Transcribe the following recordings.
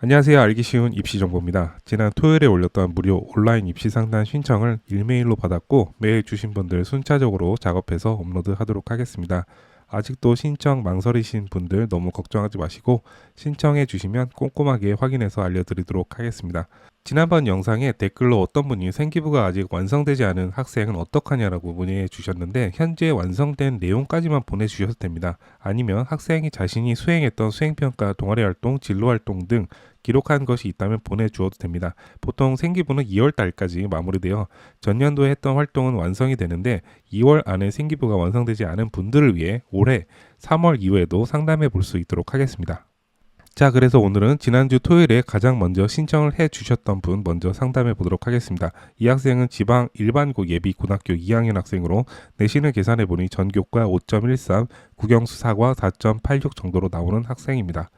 안녕하세요. 알기 쉬운 입시 정보입니다. 지난 토요일에 올렸던 무료 온라인 입시 상담 신청을 일메일로 받았고 메일 주신 분들 순차적으로 작업해서 업로드하도록 하겠습니다. 아직도 신청 망설이신 분들 너무 걱정하지 마시고 신청해 주시면 꼼꼼하게 확인해서 알려드리도록 하겠습니다. 지난번 영상에 댓글로 어떤 분이 생기부가 아직 완성되지 않은 학생은 어떡하냐라고 문의해 주셨는데 현재 완성된 내용까지만 보내주셔도 됩니다. 아니면 학생이 자신이 수행했던 수행평가, 동아리활동, 진로활동 등 기록한 것이 있다면 보내주어도 됩니다. 보통 생기부는 2월 달까지 마무리되어 전년도에 했던 활동은 완성이 되는데 2월 안에 생기부가 완성되지 않은 분들을 위해 올해 3월 이후에도 상담해 볼 수 있도록 하겠습니다. 자, 그래서 오늘은 지난주 토요일에 가장 먼저 신청을 해 주셨던 분 먼저 상담해 보도록 하겠습니다. 이 학생은 지방 일반고 예비 고등학교 2학년 학생으로 내신을 계산해 보니 전교과 5.13, 국영수 사과 4.86 정도로 나오는 학생입니다.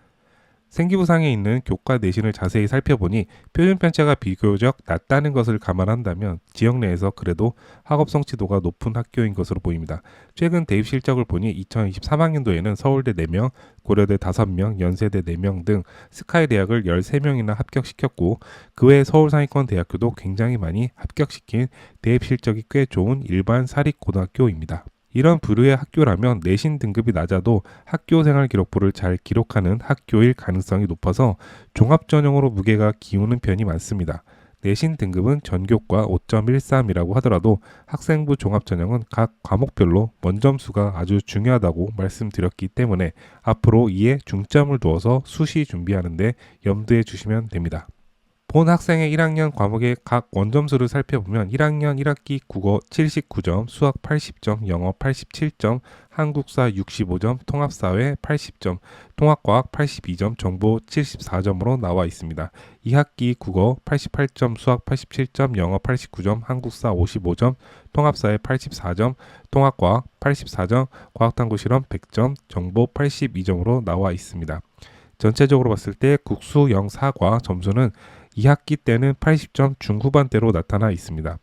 생기부상에 있는 교과 내신을 자세히 살펴보니 표준 편차가 비교적 낮다는 것을 감안한다면 지역 내에서 그래도 학업 성취도가 높은 학교인 것으로 보입니다. 최근 대입 실적을 보니 2023학년도에는 서울대 4명, 고려대 5명, 연세대 4명 등 스카이 대학을 13명이나 합격시켰고 그 외 서울 상위권 대학교도 굉장히 많이 합격시킨 대입 실적이 꽤 좋은 일반 사립고등학교입니다. 이런 부류의 학교라면 내신 등급이 낮아도 학교생활 기록부를 잘 기록하는 학교일 가능성이 높아서 종합전형으로 무게가 기우는 편이 많습니다. 내신 등급은 전교과 5.13이라고 하더라도 학생부 종합전형은 각 과목별로 원점수가 아주 중요하다고 말씀드렸기 때문에 앞으로 이에 중점을 두어서 수시 준비하는데 염두에 주시면 됩니다. 본 학생의 1학년 과목의 각 원점수를 살펴보면 1학년 1학기 국어 79점, 수학 80점, 영어 87점, 한국사 65점, 통합사회 80점, 통합과학 82점, 정보 74점으로 나와 있습니다. 2학기 국어 88점, 수학 87점, 영어 89점, 한국사 55점, 통합사회 84점, 통합과학 84점, 과학탐구 실험 100점, 정보 82점으로 나와 있습니다. 전체적으로 봤을 때 국수 영사과 점수는 2학기 때는 80점 중후반대로 나타나 있습니다.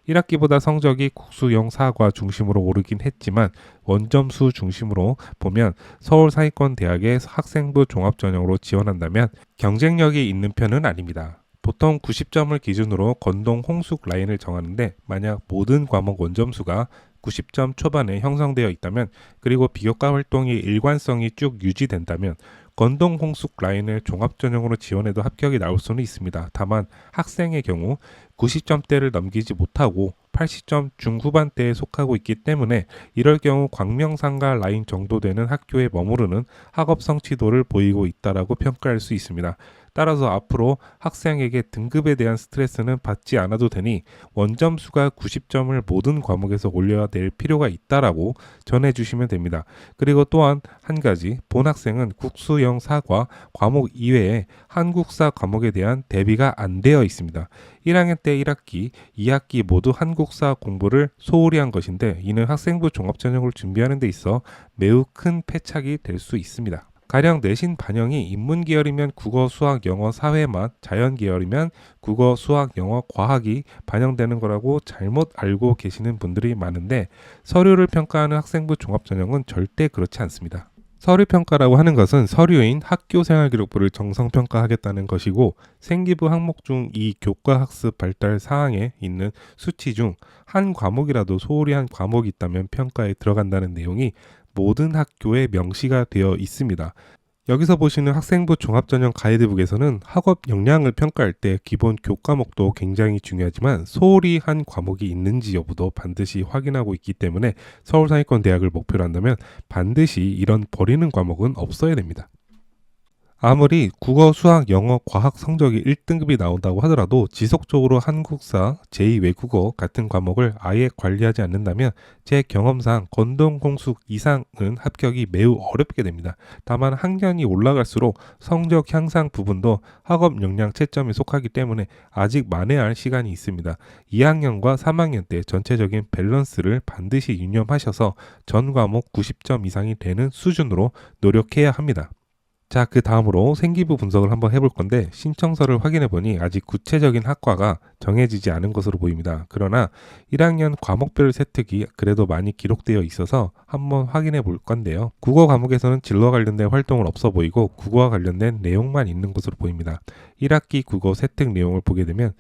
1학기보다 성적이 국수영 사과 중심으로 오르긴 했지만 원점수 중심으로 보면 서울 상위권 대학의 학생부 종합전형으로 지원한다면 경쟁력이 있는 편은 아닙니다. 보통 90점을 기준으로 건동 홍숙 라인을 정하는데 만약 모든 과목 원점수가 90점 초반에 형성되어 있다면 그리고 비교과 활동의 일관성이 쭉 유지된다면 건동 홍숙 라인을 종합전형으로 지원해도 합격이 나올 수는 있습니다. 다만 학생의 경우 90점대를 넘기지 못하고 80점 중후반대에 속하고 있기 때문에 이럴 경우 광명상가 라인 정도 되는 학교에 머무르는 학업 성취도를 보이고 있다라고 평가할 수 있습니다. 따라서 앞으로 학생에게 등급에 대한 스트레스는 받지 않아도 되니 원점수가 90점을 모든 과목에서 올려야 될 필요가 있다라고 전해주시면 됩니다. 그리고 또한 한 가지 본 학생은 국수영 사과 과목 이외에 한국사 과목에 대한 대비가 안 되어 있습니다. 1학년 때 1학기, 2학기 모두 한국사 공부를 소홀히 한 것인데 이는 학생부 종합전형을 준비하는 데 있어 매우 큰 패착이 될 수 있습니다. 가령 내신 반영이 인문 계열이면 국어, 수학, 영어, 사회만, 자연 계열이면 국어, 수학, 영어, 과학이 반영되는 거라고 잘못 알고 계시는 분들이 많은데 서류를 평가하는 학생부 종합전형은 절대 그렇지 않습니다. 서류평가라고 하는 것은 서류인 학교생활기록부를 정성평가하겠다는 것이고 생기부 항목 중 이 교과학습 발달 사항에 있는 수치 중 한 과목이라도 소홀히 한 과목이 있다면 평가에 들어간다는 내용이 모든 학교에 명시가 되어 있습니다. 여기서 보시는 학생부 종합전형 가이드북에서는 학업 역량을 평가할 때 기본 교과목도 굉장히 중요하지만 소홀히 한 과목이 있는지 여부도 반드시 확인하고 있기 때문에 서울 상위권 대학을 목표로 한다면 반드시 이런 버리는 과목은 없어야 됩니다. 아무리 국어, 수학, 영어, 과학 성적이 1등급이 나온다고 하더라도 지속적으로 한국사, 제2외국어 같은 과목을 아예 관리하지 않는다면 제 경험상 건동 공숙 이상은 합격이 매우 어렵게 됩니다. 다만 학년이 올라갈수록 성적 향상 부분도 학업 역량 채점에 속하기 때문에 아직 만회할 시간이 있습니다. 2학년과 3학년 때 전체적인 밸런스를 반드시 유념하셔서 전 과목 90점 이상이 되는 수준으로 노력해야 합니다. 자, 그 다음으로 생기부 분석을 한번 해볼 건데 신청서를 확인해 보니 아직 구체적인 학과가 정해지지 않은 것으로 보입니다. 그러나 1학년 과목별 세특이 그래도 많이 기록되어 있어서 한번 확인해 볼 건데요. 국어 과목에서는 진로와 관련된 활동은 없어 보이고 국어와 관련된 내용만 있는 것으로 보입니다. 1학기 국어 세특 내용을 보게 되면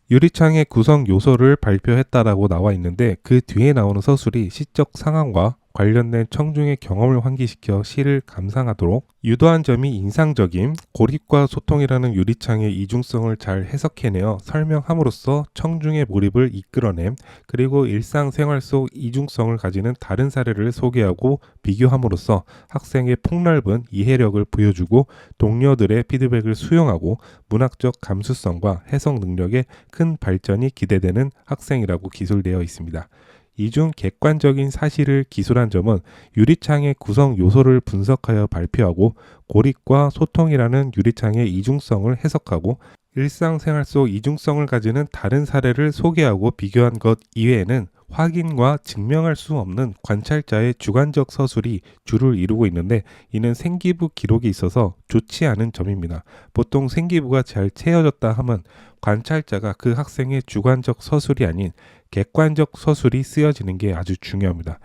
유리창의 구성 요소를 발표했다라고 나와 있는데 그 뒤에 나오는 서술이 시적 상황과 관련된 청중의 경험을 환기시켜 시를 감상하도록 유도한 점이 인상적인 고립과 소통이라는 유리창의 이중성을 잘 해석해내어 설명함으로써 청중의 몰입을 이끌어냄, 그리고 일상생활 속 이중성을 가지는 다른 사례를 소개하고 비교함으로써 학생의 폭넓은 이해력을 보여주고 동료들의 피드백을 수용하고 문학적 감수성과 해석 능력의 큰 발전이 기대되는 학생이라고 기술되어 있습니다. 이중 객관적인 사실을 기술한 점은 유리창의 구성 요소를 분석하여 발표하고 고립과 소통이라는 유리창의 이중성을 해석하고 일상생활 속 이중성을 가지는 다른 사례를 소개하고 비교한 것 이외에는 확인과 증명할 수 없는 관찰자의 주관적 서술이 주를 이루고 있는데 이는 생기부 기록이 있어서 좋지 않은 점입니다. 보통 생기부가 잘 채워졌다 하면 관찰자가 그 학생의 주관적 서술이 아닌 객관적 서술이 쓰여지는 게 아주 중요합니다.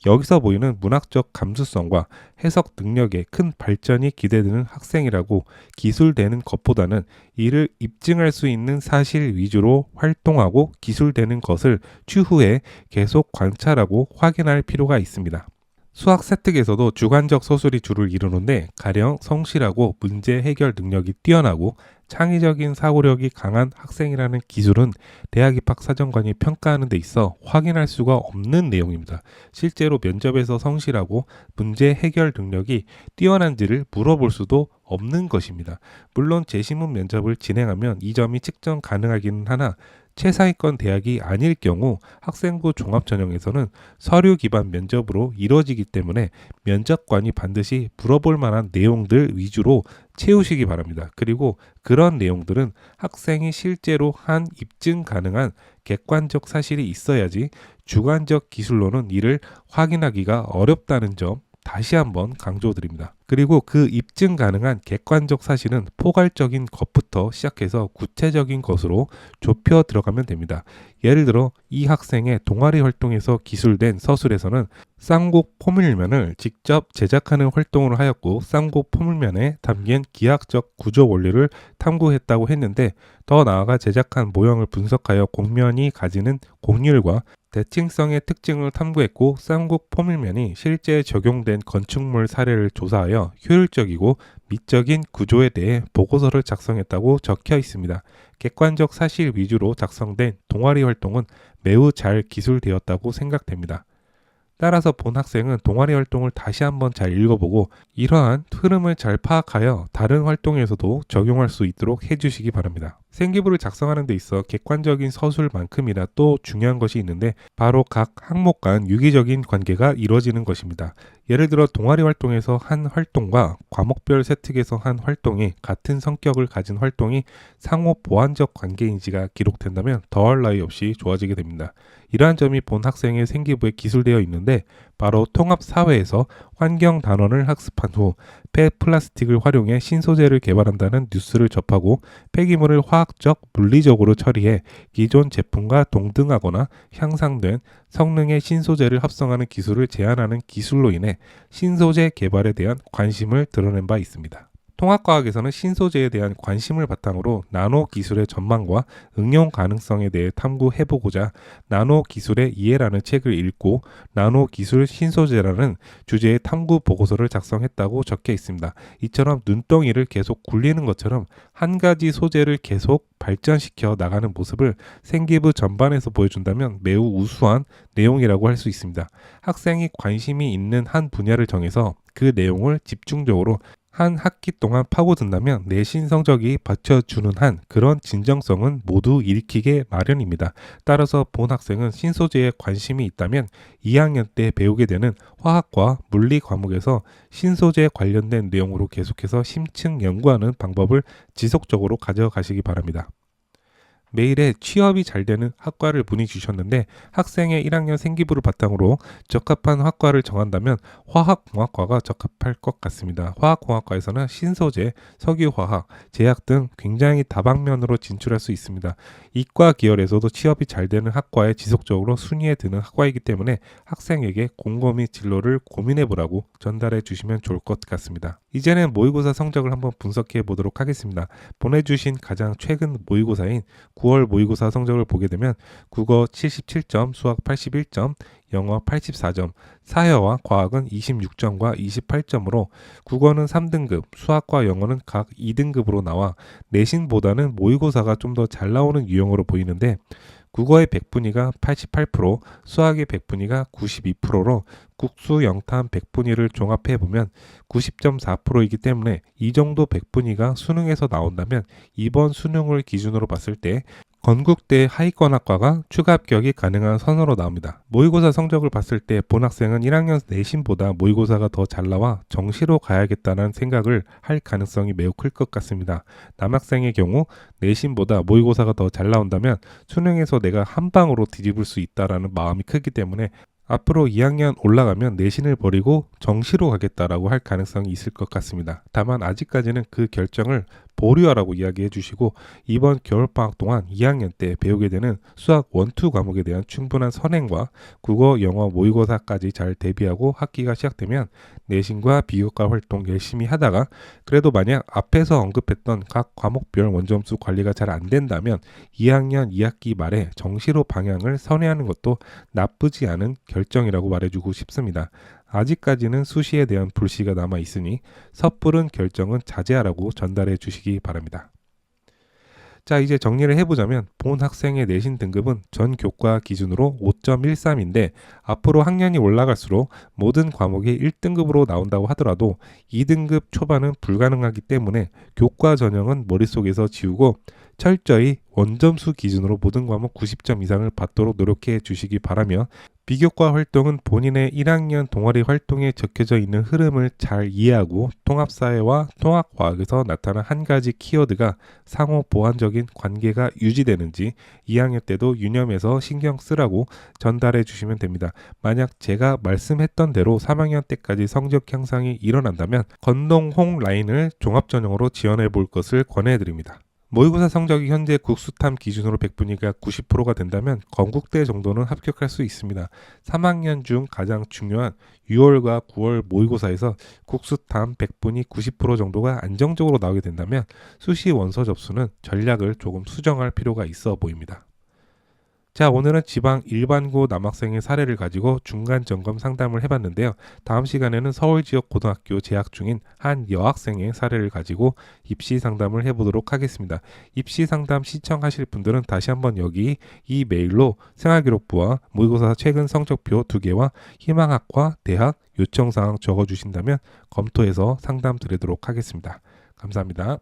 여기서 보이는 문학적 감수성과 해석 능력의 큰 발전이 기대되는 학생이라고 기술되는 것보다는 이를 입증할 수 있는 사실 위주로 활동하고 기술되는 것을 추후에 계속 관찰하고 확인할 필요가 있습니다. 수학 세특에서도 주관적 서술이 주를 이루는데 가령 성실하고 문제 해결 능력이 뛰어나고 창의적인 사고력이 강한 학생이라는 기술은 대학 입학 사정관이 평가하는 데 있어 확인할 수가 없는 내용입니다. 실제로 면접에서 성실하고 문제 해결 능력이 뛰어난지를 물어볼 수도 없는 것입니다. 물론 재신문 면접을 진행하면 이 점이 측정 가능하기는 하나 최상위권 대학이 아닐 경우 학생부 종합전형에서는 서류 기반 면접으로 이루어지기 때문에 면접관이 반드시 물어볼 만한 내용들 위주로 채우시기 바랍니다. 그리고 그런 내용들은 학생이 실제로 한 입증 가능한 객관적 사실이 있어야지 주관적 기술로는 이를 확인하기가 어렵다는 점 다시 한번 강조드립니다. 그리고 그 입증 가능한 객관적 사실은 포괄적인 것부터 시작해서 구체적인 것으로 좁혀 들어가면 됩니다. 예를 들어 이 학생의 동아리 활동에서 기술된 서술에서는 쌍곡 포물면을 직접 제작하는 활동을 하였고 쌍곡 포물면에 담긴 기하학적 구조 원리를 탐구했다고 했는데 더 나아가 제작한 모형을 분석하여 곡면이 가지는 곡률과 대칭성의 특징을 탐구했고 쌍곡 포물면이 실제 적용된 건축물 사례를 조사하여 효율적이고 미적인 구조에 대해 보고서를 작성했다고 적혀 있습니다. 객관적 사실 위주로 작성된 동아리 활동은 매우 잘 기술되었다고 생각됩니다. 따라서 본 학생은 동아리 활동을 다시 한번 잘 읽어보고 이러한 흐름을 잘 파악하여 다른 활동에서도 적용할 수 있도록 해주시기 바랍니다. 생기부를 작성하는 데 있어 객관적인 서술만큼이나 또 중요한 것이 있는데 바로 각 항목 간 유기적인 관계가 이루어지는 것입니다. 예를 들어 동아리 활동에서 한 활동과 과목별 세특에서 한 활동이 같은 성격을 가진 활동이 상호 보완적 관계인지가 기록된다면 더할 나위 없이 좋아지게 됩니다. 이러한 점이 본 학생의 생기부에 기술되어 있는데 바로 통합사회에서 환경 단원을 학습한 후 폐플라스틱을 활용해 신소재를 개발한다는 뉴스를 접하고 폐기물을 화학적, 물리적으로 처리해 기존 제품과 동등하거나 향상된 성능의 신소재를 합성하는 기술을 제안하는 기술로 인해 신소재 개발에 대한 관심을 드러낸 바 있습니다. 통합과학에서는 신소재에 대한 관심을 바탕으로 나노 기술의 전망과 응용 가능성에 대해 탐구해보고자 나노 기술의 이해라는 책을 읽고 나노 기술 신소재라는 주제의 탐구 보고서를 작성했다고 적혀 있습니다. 이처럼 눈덩이를 계속 굴리는 것처럼 한 가지 소재를 계속 발전시켜 나가는 모습을 생기부 전반에서 보여준다면 매우 우수한 내용이라고 할 수 있습니다. 학생이 관심이 있는 한 분야를 정해서 그 내용을 집중적으로 한 학기 동안 파고든다면 내신 성적이 받쳐주는 한 그런 진정성은 모두 읽히게 마련입니다. 따라서 본 학생은 신소재에 관심이 있다면 2학년 때 배우게 되는 화학과 물리 과목에서 신소재 관련된 내용으로 계속해서 심층 연구하는 방법을 지속적으로 가져가시기 바랍니다. 메일에 취업이 잘 되는 학과를 문의 주셨는데 학생의 1학년 생기부를 바탕으로 적합한 학과를 정한다면 화학공학과가 적합할 것 같습니다. 화학공학과에서는 신소재, 석유화학, 제약 등 굉장히 다방면으로 진출할 수 있습니다. 이과 계열에서도 취업이 잘 되는 학과에 지속적으로 순위에 드는 학과이기 때문에 학생에게 곰곰이 진로를 고민해 보라고 전달해 주시면 좋을 것 같습니다. 이제는 모의고사 성적을 한번 분석해 보도록 하겠습니다. 보내주신 가장 최근 모의고사인 9월 모의고사 성적을 보게 되면 국어 77점, 수학 81점, 영어 84점, 사회와 과학은 26점과 28점으로 국어는 3등급, 수학과 영어는 각 2등급으로 나와 내신보다는 모의고사가 좀 더 잘 나오는 유형으로 보이는데 국어의 100분위가 88%, 수학의 100분위가 92%로 국수 영탐 100분위를 종합해보면 90.4%이기 때문에 이 정도 100분위가 수능에서 나온다면 이번 수능을 기준으로 봤을 때 건국대 하위권 학과가 추가 합격이 가능한 선으로 나옵니다. 모의고사 성적을 봤을 때 본 학생은 1학년 내신보다 모의고사가 더 잘 나와 정시로 가야겠다는 생각을 할 가능성이 매우 클 것 같습니다. 남학생의 경우 내신보다 모의고사가 더 잘 나온다면 수능에서 내가 한 방으로 뒤집을 수 있다라는 마음이 크기 때문에 앞으로 2학년 올라가면 내신을 버리고 정시로 가겠다라고 할 가능성이 있을 것 같습니다. 다만 아직까지는 그 결정을 보류하라고 이야기해 주시고 이번 겨울방학 동안 2학년 때 배우게 되는 수학 1, 2 과목에 대한 충분한 선행과 국어, 영어, 모의고사까지 잘 대비하고 학기가 시작되면 내신과 비교과 활동 열심히 하다가 그래도 만약 앞에서 언급했던 각 과목별 원점수 관리가 잘 안 된다면 2학년 2학기 말에 정시로 방향을 선회하는 것도 나쁘지 않은 결정이라고 말해주고 싶습니다. 아직까지는 수시에 대한 불씨가 남아 있으니 섣부른 결정은 자제하라고 전달해 주시기 바랍니다. 자, 이제 정리를 해보자면 본 학생의 내신 등급은 전 교과 기준으로 5.13인데 앞으로 학년이 올라갈수록 모든 과목이 1등급으로 나온다고 하더라도 2등급 초반은 불가능하기 때문에 교과 전형은 머릿속에서 지우고 철저히 원점수 기준으로 모든 과목 90점 이상을 받도록 노력해 주시기 바라며 비교과 활동은 본인의 1학년 동아리 활동에 적혀져 있는 흐름을 잘 이해하고 통합사회와 통합과학에서 나타난 한 가지 키워드가 상호 보완적인 관계가 유지되는지 2학년 때도 유념해서 신경 쓰라고 전달해 주시면 됩니다. 만약 제가 말씀했던 대로 3학년 때까지 성적 향상이 일어난다면 건동-홍 라인을 종합전형으로 지원해 볼 것을 권해 드립니다. 모의고사 성적이 현재 국수탐 기준으로 100분위가 90%가 된다면 건국대 정도는 합격할 수 있습니다. 3학년 중 가장 중요한 6월과 9월 모의고사에서 국수탐 100분위 90% 정도가 안정적으로 나오게 된다면 수시 원서 접수는 전략을 조금 수정할 필요가 있어 보입니다. 자, 오늘은 지방 일반고 남학생의 사례를 가지고 중간 점검 상담을 해봤는데요. 다음 시간에는 서울 지역 고등학교 재학 중인 한 여학생의 사례를 가지고 입시 상담을 해보도록 하겠습니다. 입시 상담 신청하실 분들은 다시 한번 여기 이 메일로 생활기록부와 모의고사 최근 성적표 2개와 희망학과, 대학, 요청사항 적어주신다면 검토해서 상담 드리도록 하겠습니다. 감사합니다.